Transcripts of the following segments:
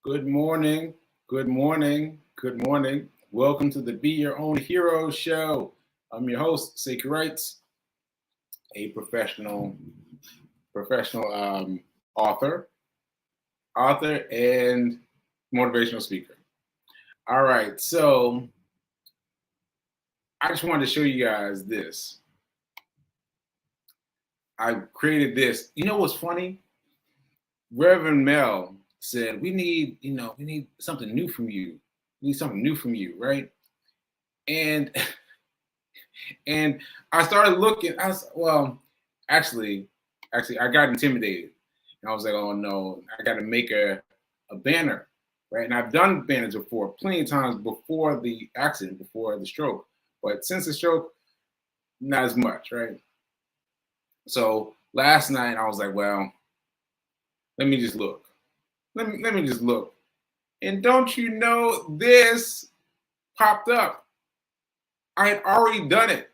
Good morning. Good morning. Good morning. Welcome to the Be Your Own Hero show. I'm your host, Sekou Write, a professional author and motivational speaker. All right, so I just wanted to show you guys this. I created this. You know what's funny? Reverend Mel said, we need something new from you. We need something new from you, right? And and I started looking. Actually, I got intimidated. And I was like, oh no, I got to make a banner, right? And I've done banners before, plenty of times before the accident, before the stroke. But since the stroke, not as much, right? So last night I was like, well, let me just look. Let me just look. And don't you know, this popped up. I had already done it.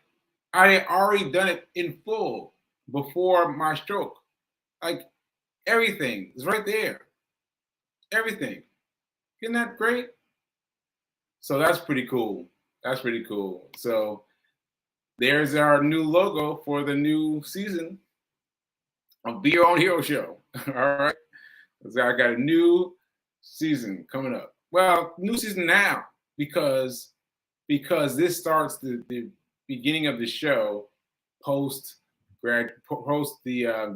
I had already done it in full before my stroke. Like everything is right there. Everything. Isn't that great? So that's pretty cool. That's pretty cool. So there's our new logo for the new season of Be Your Own Hero Show. All right. So I got a new season coming up. Well, new season now because this starts the beginning of the show post the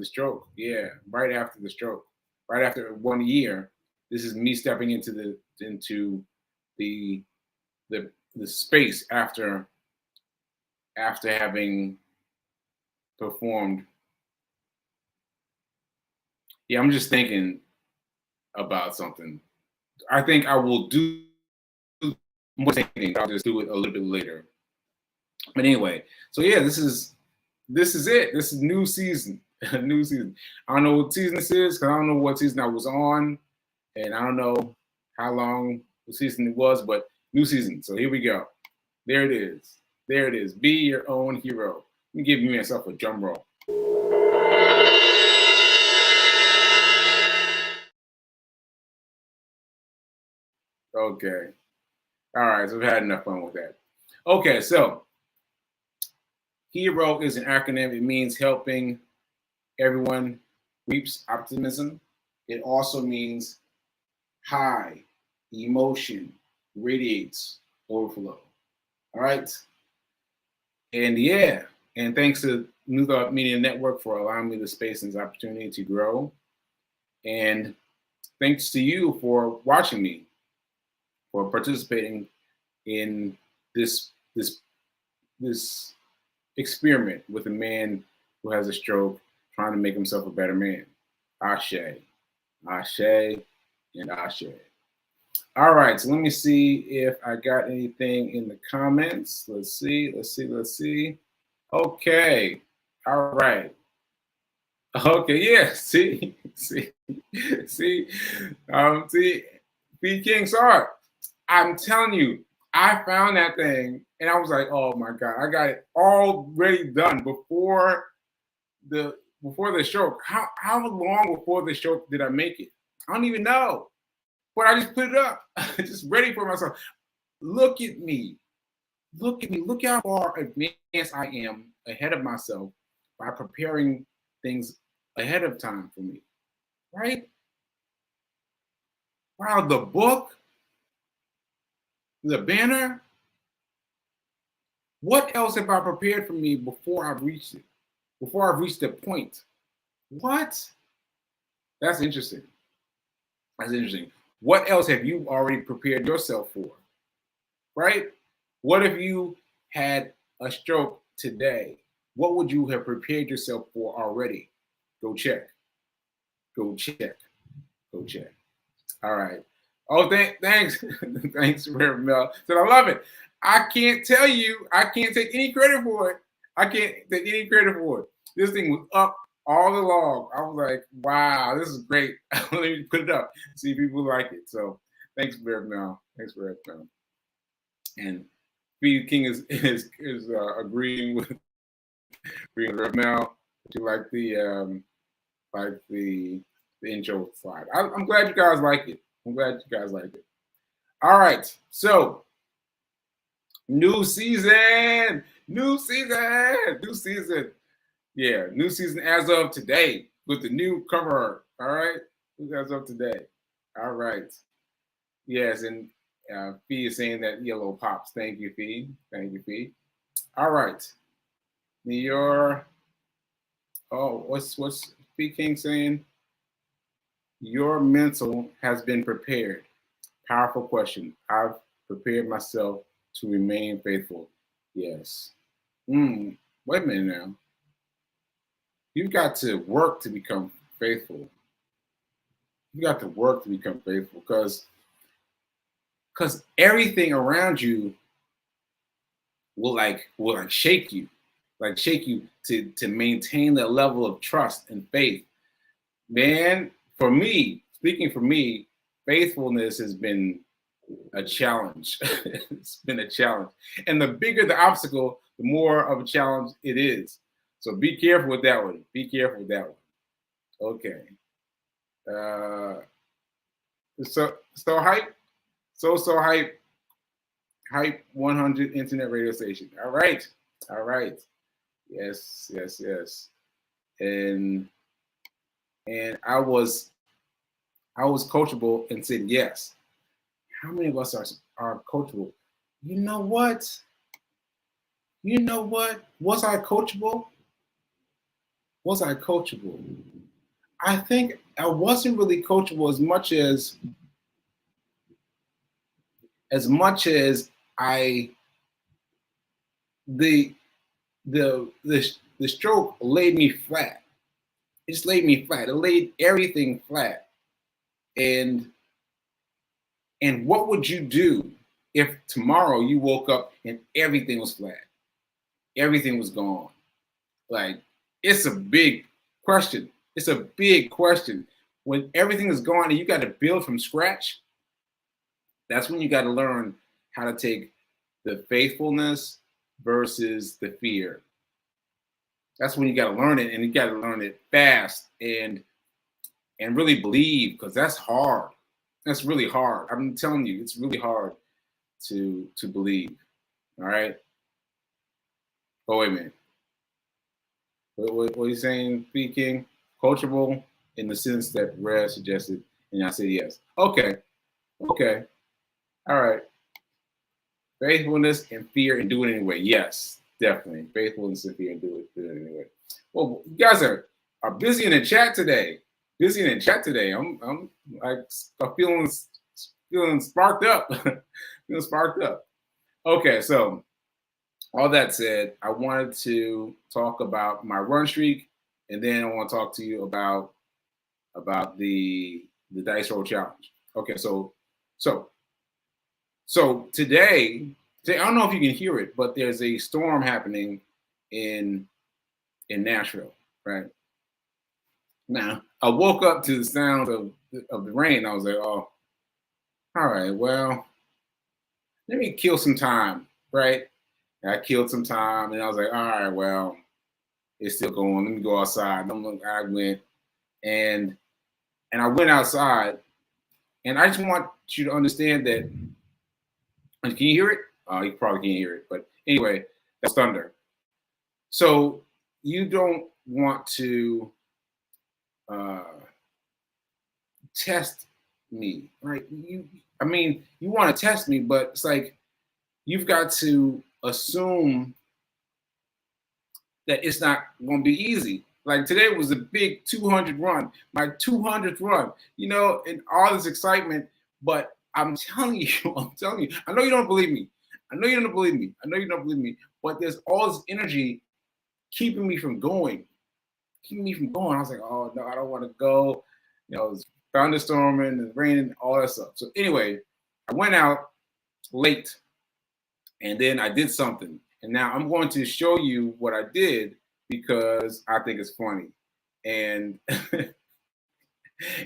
stroke. Yeah, right after the stroke, right after 1 year. This is me stepping into the space after having performed. Yeah, I'm just thinking about something. I think I will do more thinking. I'll just do it a little bit later. But anyway, so yeah, this is it. This is new season. New season. I don't know what season this is because I don't know what season I was on, and I don't know how long the season it was, but new season. So here we go. There it is. There it is. Be your own hero. Let me give myself a drum roll. Okay. All right. So we've had enough fun with that. Okay. So HERO is an acronym. It means helping everyone reaps optimism. It also means high emotion radiates overflow. All right. And yeah, and thanks to New Thought Media Network for allowing me the space and this opportunity to grow. And thanks to you for watching me, for participating in this experiment with a man who has a stroke, trying to make himself a better man. Ashe, Ashe, and Ashe. All right, so let me see if I got anything in the comments. Let's see. Okay, all right. Okay, yeah, see, B King saw it. I'm telling you, I found that thing and I was like, oh my God, I got it already done before the stroke. How long before the stroke did I make it? I don't even know. But I just put it up, just ready for myself. Look at me. Look at me. Look how far advanced I am ahead of myself by preparing things ahead of time for me. Right? Wow, the book, the banner. What else have I prepared for me before I've reached it? Before I've reached the point? What? That's interesting. That's interesting. What else have you already prepared yourself for? Right? What if you had a stroke today? What would you have prepared yourself for already? Go check. Go check. Go check. All right. Oh, thanks. Thanks, Reverend Mel. So I love it. I can't tell you, I can't take any credit for it. I can't take any credit for it. This thing was up all along. I was like, wow, this is great. Let me put it up, see if people like it. So thanks, Reverend Mel. Thanks, Reverend Mel. And B King is agreeing with Reverend Mel. You like the intro slide. I'm glad you guys like it. I'm glad you guys like it. All right. So new season, new season, new season. Yeah, new season as of today with the new cover. All right, as of today. All right. Yes, and Fee is saying that yellow pops. Thank you, Fee. Thank you, Fee. All right. Your what's Fee King saying? Your mental has been prepared. Powerful question. I've prepared myself to remain faithful. Yes. Wait a minute now. You've got to work to become faithful. You got to work to become faithful because everything around you will shake you, like shake you to maintain that level of trust and faith. Man, for me, speaking for me, faithfulness has been a challenge. It's been a challenge. And the bigger the obstacle, the more of a challenge it is. So be careful with that one. Be careful with that one. Okay. Uh, so hype. So hype 100 internet radio station. All right. All right. Yes, yes, yes. And I was coachable and said yes. How many of us are coachable? You know what? You know what? Was I coachable? Was I coachable? I think I wasn't really coachable as much as I the the stroke laid me flat. It just laid me flat. It laid everything flat. And what would you do if tomorrow you woke up and everything was flat? Everything was gone. Like, it's a big question. It's a big question. When everything is gone and you got to build from scratch, that's when you got to learn how to take the faithfulness versus the fear. That's when you got to learn it, and you got to learn it fast and really believe, because that's hard. That's really hard. I'm telling you, it's really hard to believe. All right. Oh, wait a minute. What are you saying, P King? Coachable in the sense that Red suggested, and I said yes. Okay. Okay. All right. Faithfulness and fear and do it anyway. Yes, definitely. Faithfulness and fear and do it anyway. Well, you guys are busy in the chat today. Busy in the chat today. I'm like feeling sparked up. Feeling sparked up. Okay, so all that said, I wanted to talk about my run streak, and then I want to talk to you about the dice roll challenge. Okay, so today, I don't know if you can hear it, but there's a storm happening in Nashville, right? Now, I woke up to the sounds of the rain. I was like, oh, all right, well, let me kill some time, right? And I killed some time, and I was like, all right, well, it's still going. Let me go outside. I went, and I went outside, and I just want you to understand that. And can you hear it? You probably can't hear it, but anyway, that's thunder. So you don't want to test me, right? You want to test me, but it's like you've got to assume that it's not going to be easy. Like, today was a big 200 run, my 200th run, and all this excitement. But I'm telling you, I know you don't believe me. I know you don't believe me. But there's all this energy keeping me from going. I was like, oh no, I don't want to go. It's thunderstorming and raining, all that stuff. So anyway, I went out late, and then I did something. And now I'm going to show you what I did because I think it's funny. And I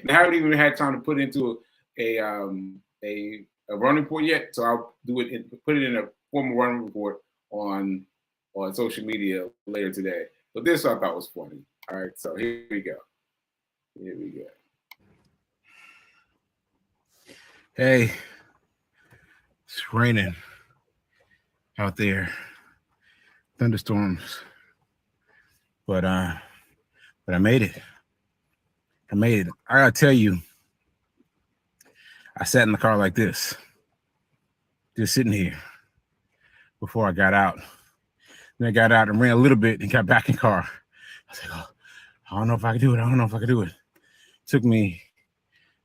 haven't even had time to put into a run report yet. So I'll put it in a formal run report on social media later today. But this I thought was funny. All right, so here we go. Hey, it's raining out there, thunderstorms, but uh, but I made it. I made it. I gotta tell you, I sat in the car like this, just sitting here before I got out. Then I got out and ran a little bit and got back in the car. I was like, oh, I don't know if I can do it. I don't know if I can do it. Took me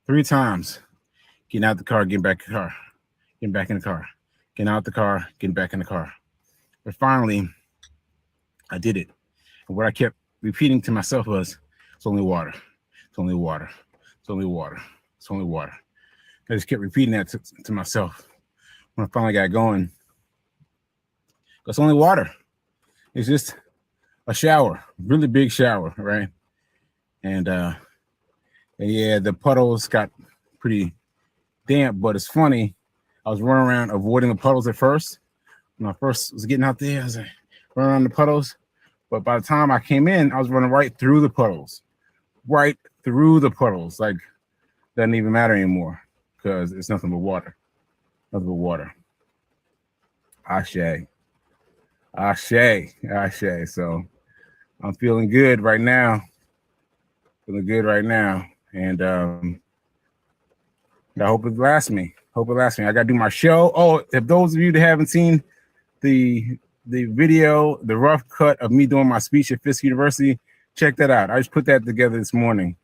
3 times getting out the car, getting back in the car, getting back in the car, getting out the car, getting back in the car. But finally, I did it. And what I kept repeating to myself was, it's only water. It's only water. It's only water. It's only water. I just kept repeating that to myself. When I finally got going, it's only water. It's just a shower, really big shower, right? And yeah, the puddles got pretty damp, but it's funny. I was running around avoiding the puddles at first. When I first was getting out there, I was like running around the puddles. But by the time I came in, I was running right through the puddles. Right through the puddles. Like, doesn't even matter anymore because it's nothing but water. Nothing but water. Ashe. Ashe. Ashe. So I'm feeling good right now. Feeling good right now. And I hope it lasts me. Hope it lasts me. I got to do my show. Oh, if those of you that haven't seen the video, the rough cut of me doing my speech at Fisk University, check that out. I just put that together this morning.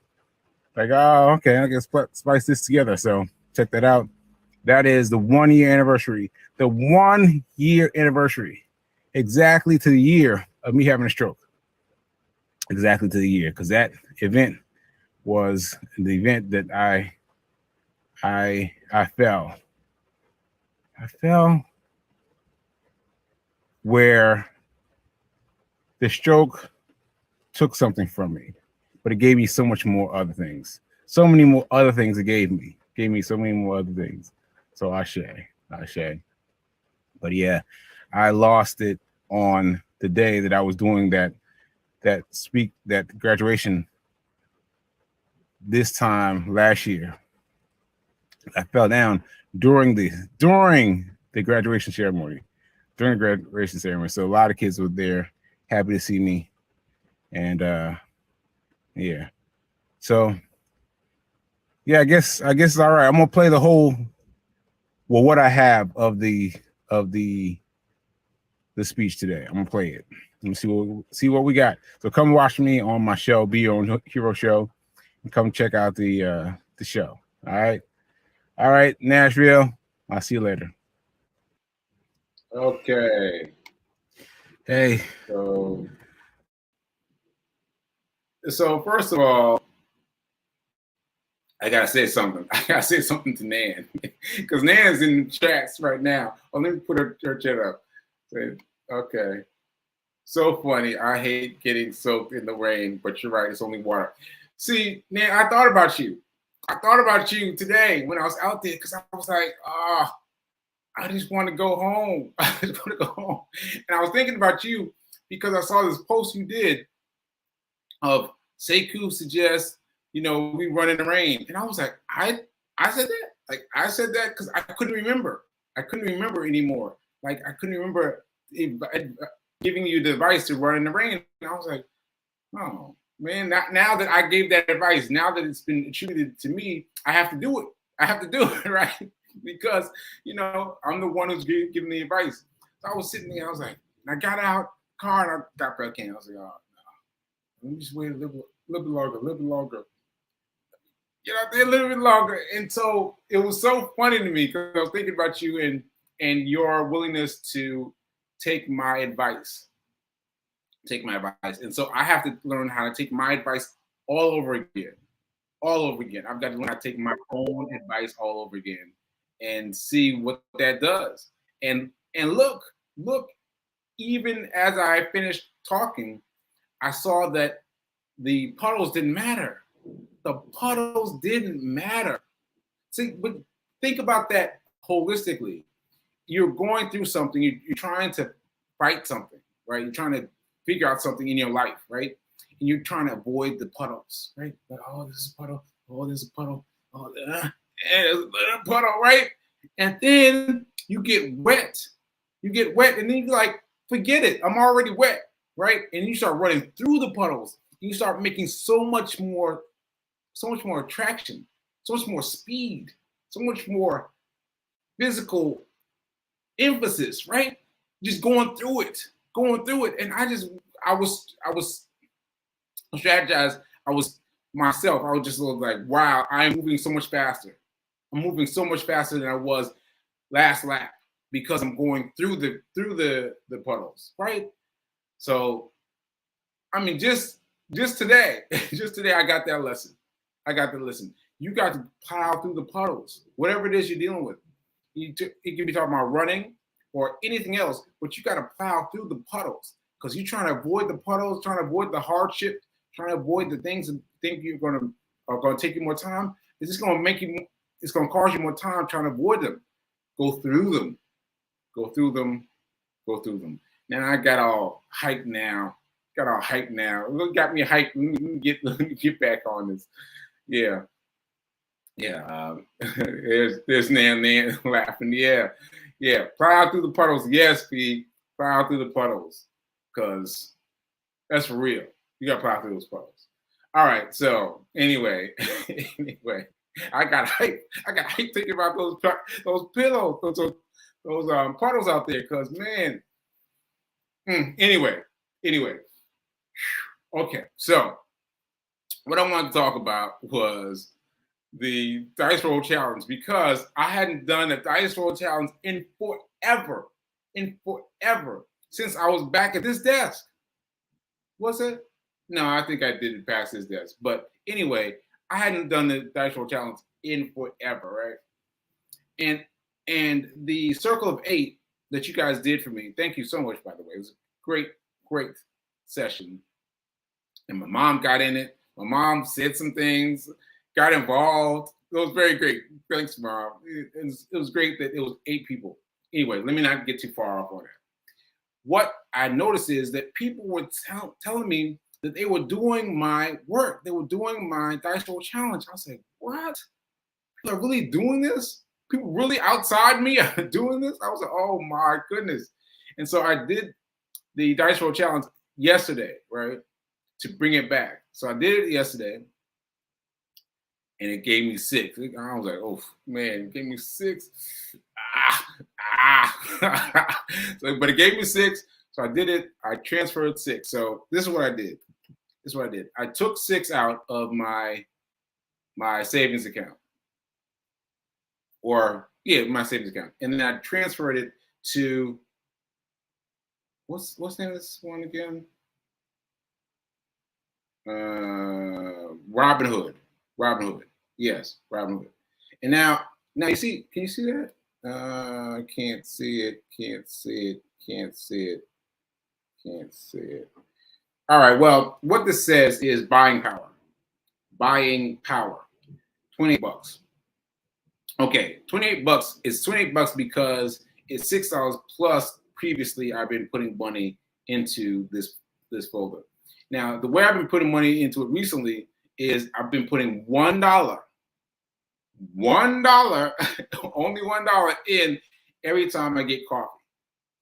Like, oh, okay, I can spice this together. So check that out. That is the 1 year anniversary. The 1 year anniversary. Exactly to the year of me having a stroke. Exactly to the year. Because that event was the event that I fell. I fell where the stroke took something from me, but it gave me so much more other things. So many more other things it gave me. Gave me so many more other things. So Ashe. But yeah, I lost it on the day that I was doing that graduation this time last year. I fell down during the graduation ceremony. During the graduation ceremony. So a lot of kids were there, happy to see me. And yeah. So yeah, I guess it's all right. I'm gonna play the whole what I have of the speech today. I'm gonna play it. Let me see what we got. So come watch me on my show, Be Your Own Hero Show, and come check out the show. All right, Nashville. I'll see you later. Okay. Hey. So first of all, I gotta say something. I gotta say something to Nan because Nan's in the chats right now. Oh, let me put her chat up. Okay. So funny. I hate getting soaked in the rain, but you're right. It's only water. See, Nan, I thought about you. I thought about you today when I was out there because I was like, I just want to go home. I just want to go home. And I was thinking about you because I saw this post you did of Sekou suggests, we run in the rain. And I was like, I said that? Like, I said that because I couldn't remember. I couldn't remember anymore. Like, I couldn't remember giving you the advice to run in the rain. And I was like, oh, man, now that I gave that advice, now that it's been attributed to me, I have to do it. I have to do it, right? Because, I'm the one who's giving the advice. So I was sitting there, I was like, and I got out car and I got back in. I was like, oh, no. Let me just wait a little bit longer. A little bit longer. And so it was so funny to me because I was thinking about you and your willingness to take my advice. And so I have to learn how to take my advice all over again. I've got to learn how to take my own advice all over again and see what that does. And look, even as I finished talking, I saw that the puddles didn't matter. The puddles didn't matter. See, but think about that holistically. You're going through something, you're trying to fight something, right? You're trying to figure out something in your life, right? And you're trying to avoid the puddles, right? Like, oh, this is a puddle. Oh, there's a puddle. Oh, and it's a puddle, right? And then you get wet. You get wet, and then you're like, forget it. I'm already wet, right? And you start running through the puddles. You start making so much more attraction, so much more speed, so much more physical emphasis, right? Just going through it. And I was strategized. I was myself. I was just like, wow, I'm moving so much faster. I'm moving so much faster than I was last lap because I'm going through the puddles, right? So, I mean, just today, just today, I got that lesson. You got to plow through the puddles, whatever it is you're dealing with. You could be talking about running or anything else, but you got to plow through the puddles because you're trying to avoid the puddles, trying to avoid the hardship, trying to avoid the things that think are going to take you more time. It's just going to make you. It's going to cause you more time trying to avoid them. Go through them. Go through them. Go through them. Now I got all hyped now. Got me hyped. Let me get back on this. Yeah. There's Nan laughing. Yeah. Plow through the puddles. Yes, Pete. Plow through the puddles. Because that's for real. You got to plow through those puddles. All right. So anyway, I got hyped. Thinking about those pillows, those puddles out there. Because man. Anyway. Okay. So what I wanted to talk about was the dice roll challenge because I hadn't done a dice roll challenge in forever, since I was back at this desk. Was it? No, I think I did it past this desk. But anyway, I hadn't done the dice roll challenge in forever, right? And the circle of 8 that you guys did for me, thank you so much, by the way. It was a great session. And my mom got in it. My mom said some things, got involved. It was very great. Thanks, Mom. It was great that it was 8 people. Anyway, let me not get too far off on that. What I noticed is that people were telling me that they were doing my work. They were doing my dice roll challenge. I was like, what? People are really doing this? People really outside me are doing this? I was like, oh my goodness. And so I did the dice roll challenge yesterday, right? To bring it back. So I did it yesterday. And it gave me 6. I was like, oh man, it gave me 6. So, but it gave me 6. So I did it. I transferred 6. So this is what I did. I took 6 out of my savings account. My savings account. And then I transferred it to what's the name of this one again? Robinhood. Yes, Robinhood. And now you see, can you see that? Can't see it. All right, well, what this says is buying power. 28 bucks. Okay, 28 bucks is 28 bucks because it's $6 plus previously I've been putting money into this folder. Now, the way I've been putting money into it recently is I've been putting $1, only $1 in every time I get coffee,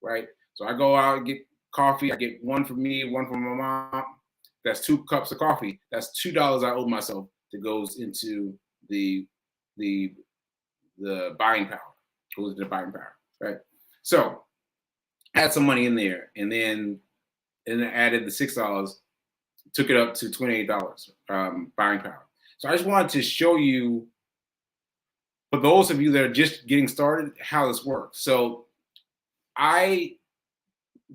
right? So I go out and get coffee. I get one for me, one for my mom. That's 2 cups of coffee. That's $2 I owe myself that goes into the buying power. Goes into the buying power, right? So I had some money in there, and then I added the $6. Took it up to $28 buying power. So I just wanted to show you, for those of you that are just getting started, how this works. So I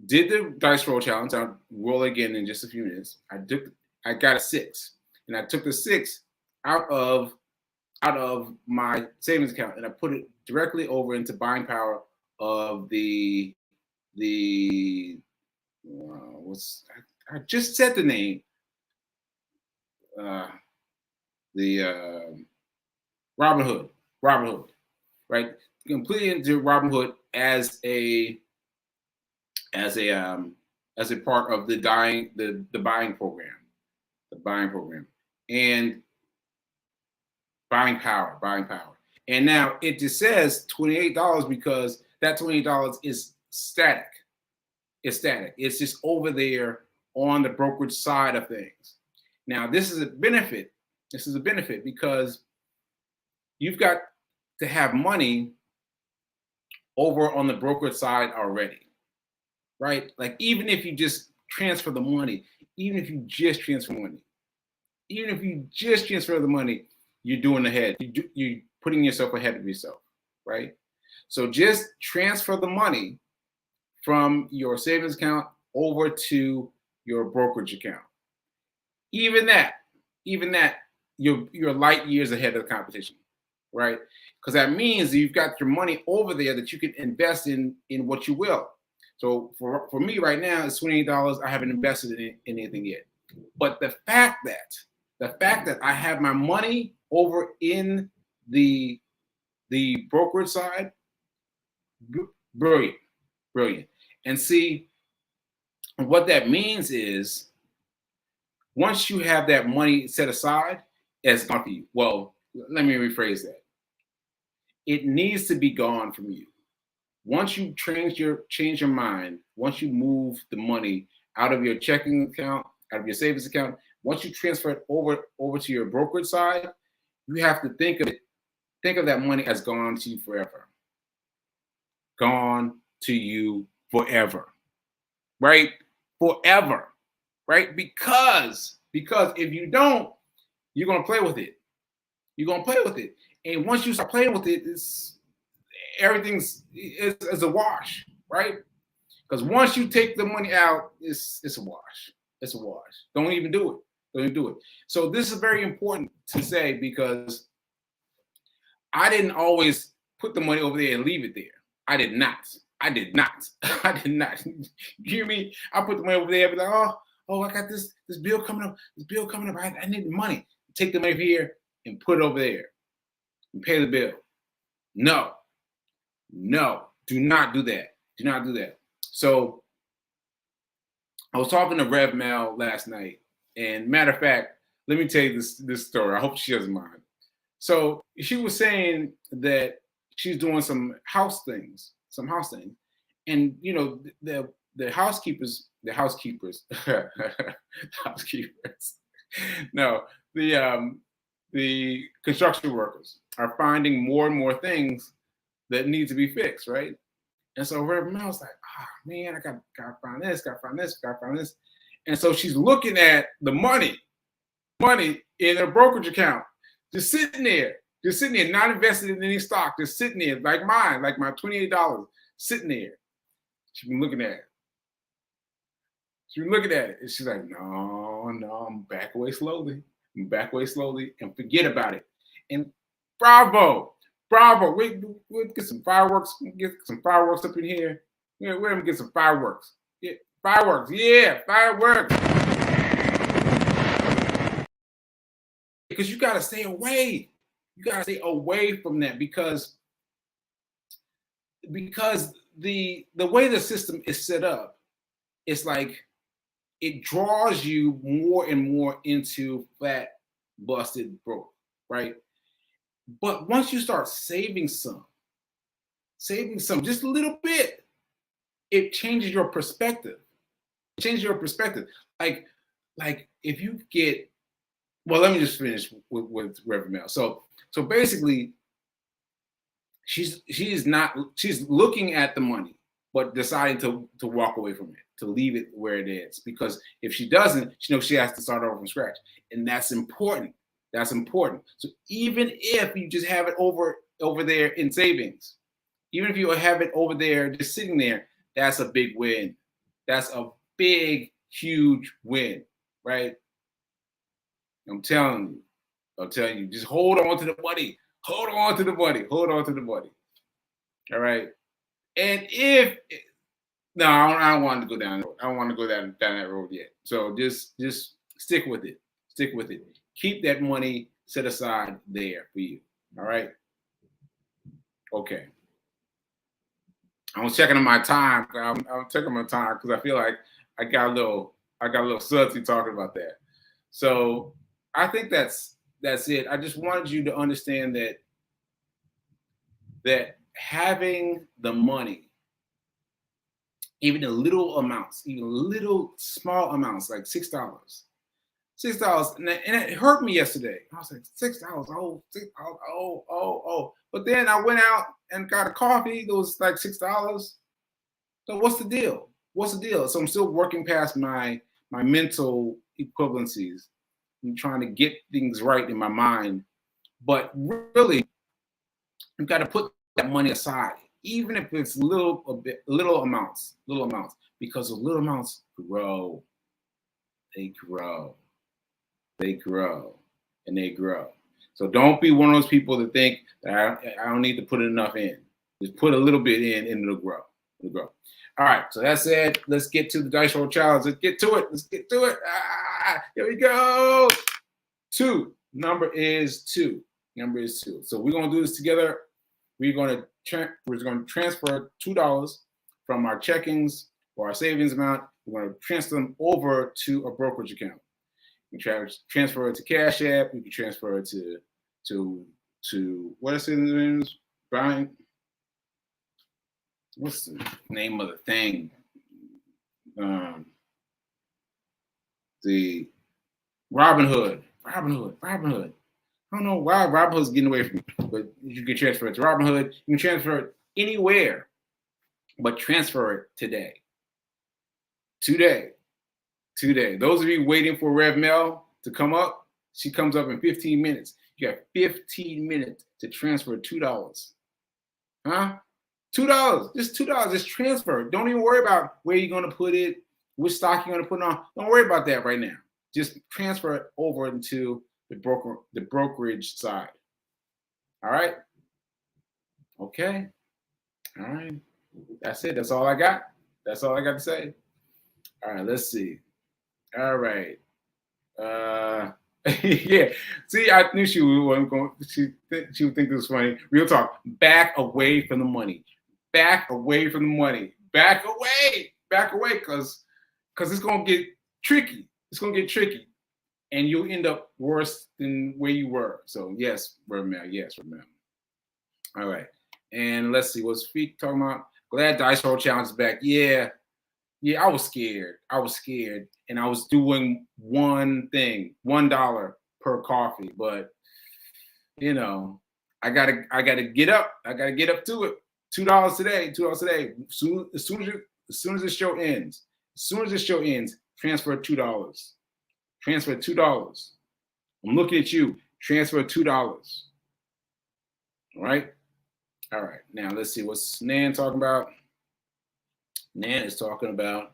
did the dice roll challenge. I'll roll again in just a few minutes. I got a 6, and I took the 6 out of my savings account, and I put it directly over into buying power of I just said the name. Robinhood, right? Completely into Robinhood as a part of the buying program, and buying power. And now it just says $28 because that $28 is static. It's static. It's just over there on the brokerage side of things. Now, this is a benefit. This is a benefit because you've got to have money over on the brokerage side already, right? Like even if you just transfer the money, even if you just transfer money, even if you just transfer the money, you're doing ahead. You're putting yourself ahead of yourself, right? So just transfer the money from your savings account over to your brokerage account. Even that, you're light years ahead of the competition, right? Because that means that you've got your money over there that you can invest in what you will. So for me right now, it's $28. I haven't invested in anything yet. But the fact that I have my money over in the brokerage side, brilliant. And see, what that means is once you have that money set aside, it's gone for you. Well, let me rephrase that. It needs to be gone from you. Once you change your mind, once you move the money out of your checking account, out of your savings account, once you transfer it over to your brokerage side, you have to think of that money as gone to you forever. Gone to you forever. Right? Forever. Right? Because if you don't, you're gonna play with it. You're gonna play with it. And once you start playing with it, everything's a wash, right? Because once you take the money out, it's a wash. It's a wash. Don't even do it. Don't even do it. So this is very important to say because I didn't always put the money over there and leave it there. I did not. I did not. You hear me? I put the money over there, but like, oh, I got this bill coming up. This bill coming up. I need the money. Take the money here and put it over there and pay the bill. No, do not do that. Do not do that. So I was talking to Rev Mel last night, and matter of fact, let me tell you this story. I hope she doesn't mind. So she was saying that she's doing some house things, and you know the housekeepers, no, the construction workers are finding more and more things that need to be fixed, right? And so Reverend Mel's like, man, I gotta find this. And so she's looking at the money in her brokerage account, just sitting there, not invested in any stock, just sitting there, like mine, like my $28, sitting there. She's been looking at it. And she's like, no, I'm back away slowly. And forget about it. And bravo. We'll get some fireworks. Get some fireworks up in here. We're gonna get some fireworks. Yeah, fireworks. Because you gotta stay away. You gotta stay away from that because the way the system is set up, it's like it draws you more and more into fat, busted, broke, right? But once you start saving some, just a little bit, it changes your perspective. Like if you get, well, let me just finish with Reverend Mel. So basically, she's looking at the money, but deciding to walk away from it, to leave it where it is. Because if she doesn't, she knows she has to start over from scratch. And that's important. So even if you just have it over there in savings, even if you have it over there just sitting there, that's a big win. That's a big, huge win, right? I'm telling you, just hold on to the money. All right. And I don't want to go down. I don't want to go down that road yet. So just stick with it. Keep that money set aside there for you. All right. Okay. I'm checking on my time. I'm checking my time because I feel like I got a little sudsy talking about that. So I think that's it. I just wanted you to understand that that having the money, even the little amounts, even little small amounts, like $6. $6, and it hurt me yesterday. I was like, $6, oh, $6, oh. But then I went out and got a coffee. It was like $6. So what's the deal? What's the deal? So I'm still working past my mental equivalencies. I'm trying to get things right in my mind. But really, you've got to put that money aside, even if it's little amounts, because the little amounts grow. They grow. They grow, and they grow. So don't be one of those people that think that I don't need to put enough in. Just put a little bit in, and it'll grow. It'll grow. All right. So that said, let's get to the dice roll challenge. Let's get to it. Here we go. 2. Number is 2. So we're gonna do this together. We're gonna transfer $2 from our checkings or our savings amount. We're gonna transfer them over to a brokerage account. You can transfer it to Cash App. You can transfer it to what is his name? Brian. What's the name of the thing? The Robinhood. I don't know why Robinhood's getting away from me, but you can transfer it to Robinhood. You can transfer it anywhere, but transfer it today. Today. Those of you waiting for Rev Mel to come up, she comes up in 15 minutes. You have 15 minutes to transfer $2. Huh? $2. Just $2. Just transfer it. Don't even worry about where you're going to put it, which stock you're going to put it on. Don't worry about that right now. Just transfer it over into the brokerage side. All right? Okay. All right. That's it. That's all I got. That's all I got to say. All right, let's see. All right. Yeah. See, I knew she wasn't going. She would think this was funny. Real talk. Back away from the money. Back away, because it's gonna get tricky. And you'll end up worse than where you were. So yes, Ramel. All right. And let's see. What's Feet talking about? Glad Dice Roll Challenge is back. Yeah, I was scared. And I was doing one thing, $1 per coffee. But I gotta get up. I gotta get up to it. $2 today. As soon as the show ends, transfer $2. Transfer $2. I'm looking at you. Transfer $2. All right. Now let's see what's Nan talking about. Nan is talking about,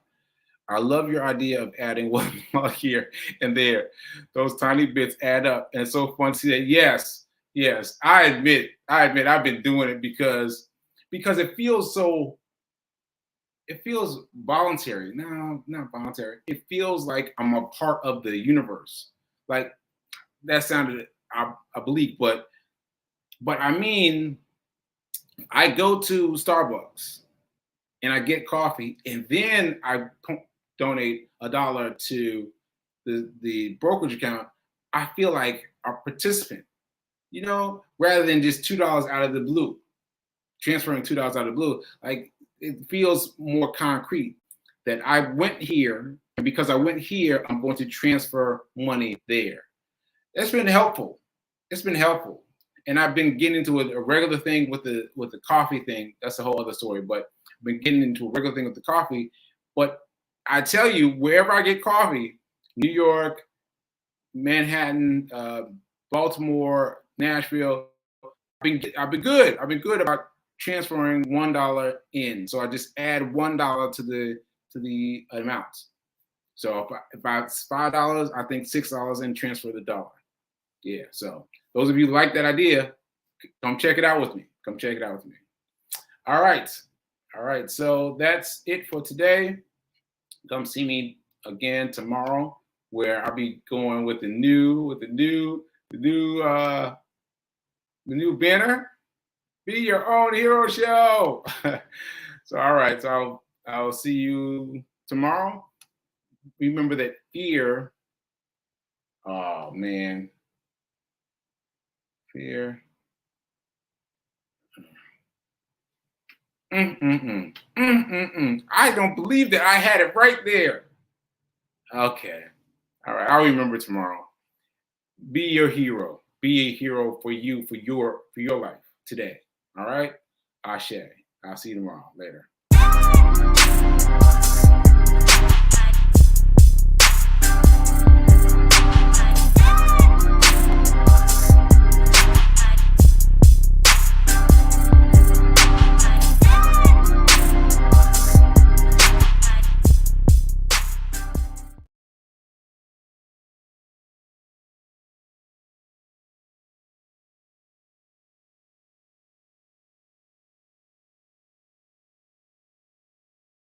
I love your idea of adding $1 here and there. Those tiny bits add up. And it's so fun to see that. Yes. I admit I've been doing it because it feels voluntary. No, not voluntary. It feels like I'm a part of the universe. Like that sounded oblique, but I mean, I go to Starbucks and I get coffee, and then I donate $1 to the brokerage account. I feel like a participant, rather than just $2 out of the blue, transferring $2 out of the blue. Like it feels more concrete that I went here, and because I went here, I'm going to transfer money there. It's been helpful. And I've been getting into a regular thing with the coffee thing. That's a whole other story. But I've been getting into a regular thing with the coffee. But I tell you, wherever I get coffee, New York, Manhattan, Baltimore, Nashville, I've been good. I've been good about transferring $1 in. So I just add $1 to the amount. So if it's $5, I think $6 and transfer the dollar. Yeah. So those of you who like that idea, come check it out with me. All right. So that's it for today. Come see me again tomorrow, where I'll be going with the new banner. Be your own hero show. So all right. So I'll see you tomorrow. Remember that fear. Oh man. Fear. I don't believe that I had it right there. Okay. All right. I'll remember tomorrow. Be your hero. Be a hero for you, for your life today. All right. Ashe. I'll see you tomorrow. Later.